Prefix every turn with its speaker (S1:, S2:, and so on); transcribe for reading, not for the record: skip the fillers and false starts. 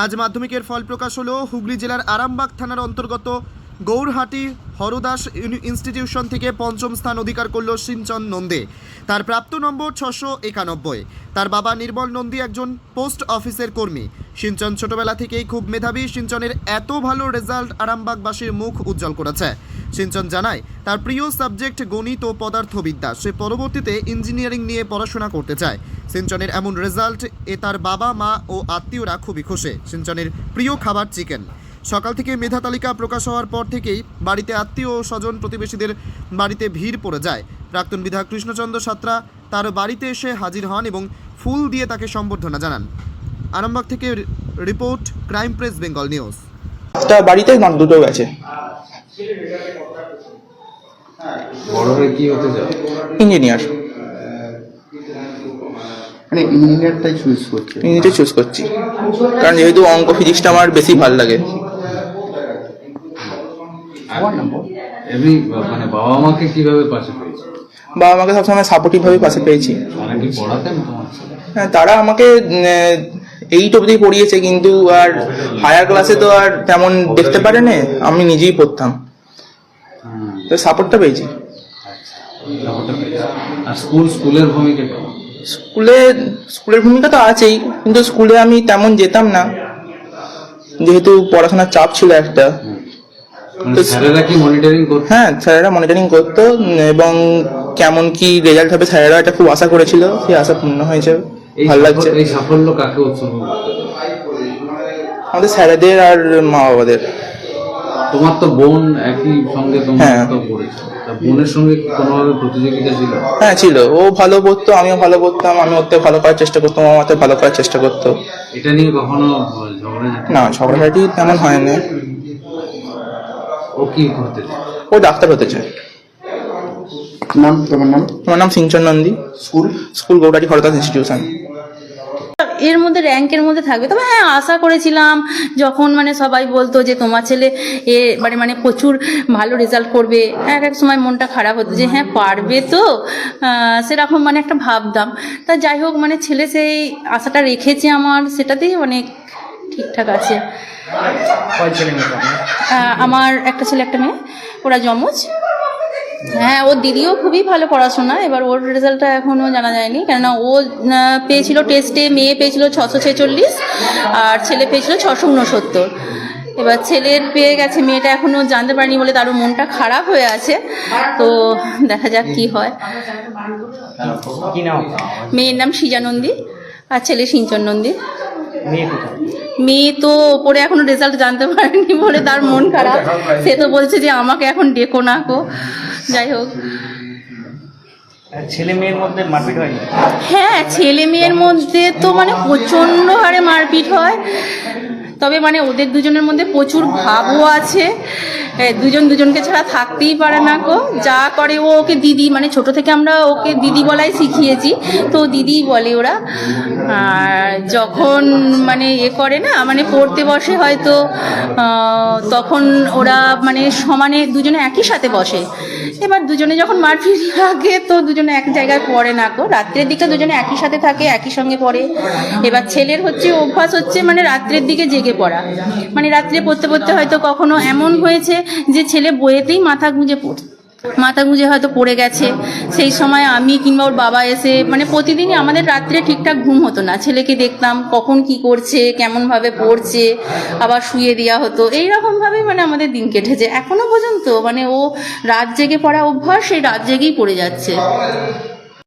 S1: আজ মাধ্যমিকের ফল প্রকাশ হলো। হুগলি জেলার আরামবাগ থানার অন্তর্গত গৌরহাটি হরদাস ইনস্টিটিউশন থেকে পঞ্চম স্থান অধিকার করল সিঞ্চন নন্দী। তার প্রাপ্ত নম্বর 691। তার বাবা নির্মল নন্দী একজন পোস্ট অফিসের কর্মী। সিঞ্চন ছোটবেলা থেকেই খুব মেধাবী। সিঞ্চনের এত ভালো রেজাল্ট আরামবাগবাসীর মুখ উজ্জ্বল করেছে। সিঞ্চন জানায় তার প্রিয় সাবজেক্ট গণিত ও পদার্থবিদ্যা। সে পরবর্তীতে ইঞ্জিনিয়ারিং নিয়ে পড়াশোনা করতে চায়। সিঞ্চনের এমন রেজাল্ট তার বাবা মা ও আত্মীয়রা খুবই খুশি। সিঞ্চনের প্রিয় খাবার চিকেন। সকাল থেকে মেধা তালিকা প্রকাশ হওয়ার পর থেকেই বাড়িতে আত্মীয় ও স্বজন প্রতিবেশীদের বাড়িতে ভিড় পড়ে যায়। প্রাক্তন বিধায়ক কৃষ্ণচন্দ্র সাঁতরা তার বাড়িতে এসে হাজির হন এবং ফুল দিয়ে তাকে সম্বর্ধনা জানান। আরামবাগ থেকে report, crime press Bengal news.
S2: বাড়িতে দুটো গেছে।
S3: বড় হয়ে কি হতে চাও?
S2: ইঞ্জিনিয়ার।
S3: মানে ইঞ্জিনিয়ারটাই চুজ করছি।
S2: ইঞ্জিনিয়ার চুজ করছি কারণ যেহেতু অঙ্ক ফিজিক্সটা আমার বেশি ভালো লাগে।
S3: এমনি মানে বাবা মাকে কিভাবে পাশে পেয়েছো?
S2: বাবা মাকে সবসময় সাপোর্টিভ ভাবে পাশে পেয়েছি।
S3: তারা কি পড়াতেন তোমার?
S2: হ্যাঁ, তারা আমাকে 8 অবধি পড়িয়েছে, কিন্তু আর হায়ার ক্লাসে তো আর তেমন দেখতে পারে না, আমি নিজেই পড়তাম, তো সাপোর্টটা পেয়েছি।
S3: আর স্কুলের ভূমিকা কেমন?
S2: স্কুলের ভূমিকা তো আছেই, কিন্তু স্কুলে আমি তেমন যেতাম না যেহেতু পড়াশোনার চাপ ছিল একটা।
S3: স্যারেরা কি মনিটরিং করতো?
S2: হ্যাঁ, স্যারেরা মনিটরিং করতো এবং কেমন কি রেজাল্ট হবে স্যারেরা এটা খুব আশা করেছিল, সেই আশা পূর্ণ হয়েছে, ভালো লাগছে।
S3: এই সাফল্য কাকে উৎসর্গ করতে?
S2: আমাদের স্যারেদের আর মা বাবাদের।
S3: তোমার তো বোন একই সঙ্গে তোমরা পড়েছো, তা বোনের সঙ্গে কোনোভাবে প্রতিযোগিতা ছিল?
S2: হ্যাঁ ছিল, ও ভালো পড়তো, আমিও ভালো পড়তাম, আমি ওতে ভালো করার চেষ্টা করতাম, ও আমাকে ভালো করার চেষ্টা করতো।
S3: এটা নিয়ে কখনো ঝগড়াঝাটি?
S2: না, ঝগড়াঝাটি তেমন হয়নি।
S3: ও কি করতে চায়?
S2: ও ডাক্তার হতে চায়।
S3: তোমার নাম?
S2: আমার নাম সিঞ্চন নন্দী। School Gourhati Hardas institution.
S4: এর মধ্যে র্যাঙ্কের মধ্যে থাকবে, তবে হ্যাঁ আশা করেছিলাম যখন মানে সবাই বলতো যে তোমার ছেলে মানে প্রচুর ভালো রেজাল্ট করবে, এক এক সময় মনটা খারাপ হতো যে হ্যাঁ পারবে তো, সেরকম মানে একটা ভাবতাম। তা যাই হোক, মানে ছেলে সেই আশাটা রেখেছে আমার, সেটাতেই অনেক ঠিকঠাক আছে। আমার একটা ছেলে একটা মেয়ে, ওরা যমজ। হ্যাঁ, ওর দিদিও খুবই ভালো পড়াশোনা, এবার ওর রেজাল্টটা এখনও জানা যায়নি, কেননা ও পেয়েছিল টেস্টে, মেয়ে পেয়েছিল 646 আর ছেলে পেয়েছিল 669। এবার ছেলের পেয়ে গেছে, মেয়েটা এখনও জানতে পারেনি বলে তারও মনটা খারাপ হয়ে আছে, তো দেখা যাক কি হয়। মেয়ের নাম সৃজা নন্দী আর ছেলে সিঞ্চন নন্দী। মেয়ে তো ওপরে এখনো রেজাল্ট জানতে পারেনি বলে তার মন খারাপ, সে তো বলছে যে আমাকে এখন ডেকো না কো। যাই হোক,
S5: ছেলে মেয়ের মধ্যে মারপিট হয়নি?
S4: হ্যাঁ, ছেলে মেয়ের মধ্যে তো মানে প্রচণ্ড হারে মারপিট হয়, তবে মানে ওদের দুজনের মধ্যে প্রচুর ভাবও আছে, দুজন দুজনকে ছাড়া থাকতেই পারে না গো। যা করে ও ওকে দিদি, মানে ছোট থেকে আমরা ওকে দিদি বলাই শিখিয়েছি, তো দিদি বলে ওরা। আর যখন মানে করে না, মানে পড়তে বসে হয়তো, তখন ওরা মানে সমানে দুজনে একই সাথে বসে। এবার দুজনে যখন মারপিট লাগে তো দুজনে এক জায়গায় পড়ে না গো, রাত্রের দিকটা দুজনে একই সাথে থাকে, একই সঙ্গে পড়ে। এবার ছেলের অভ্যাস হচ্ছে মানে রাত্রের দিকে জেগে পড়া, মানে রাত্রে পড়তে পড়তে হয়তো কখনো এমন হয়েছে যে ছেলে বইয়েতেই মাথা গুঁজে হয়তো পড়ে গেছে, সেই সময় আমি কিংবা ওর বাবা এসে, মানে প্রতিদিনই আমাদের রাত্রে ঠিকঠাক ঘুম হতো না, ছেলেকে দেখতাম কখন কি করছে, কেমনভাবে পড়ছে, আবার শুয়ে দেওয়া হতো, এইরকমভাবেই মানে আমাদের দিন কেটেছে এখনো পর্যন্ত। মানে ও রাত জেগে পড়া অভ্যাস, সেই রাত জেগেই পড়ে যাচ্ছে।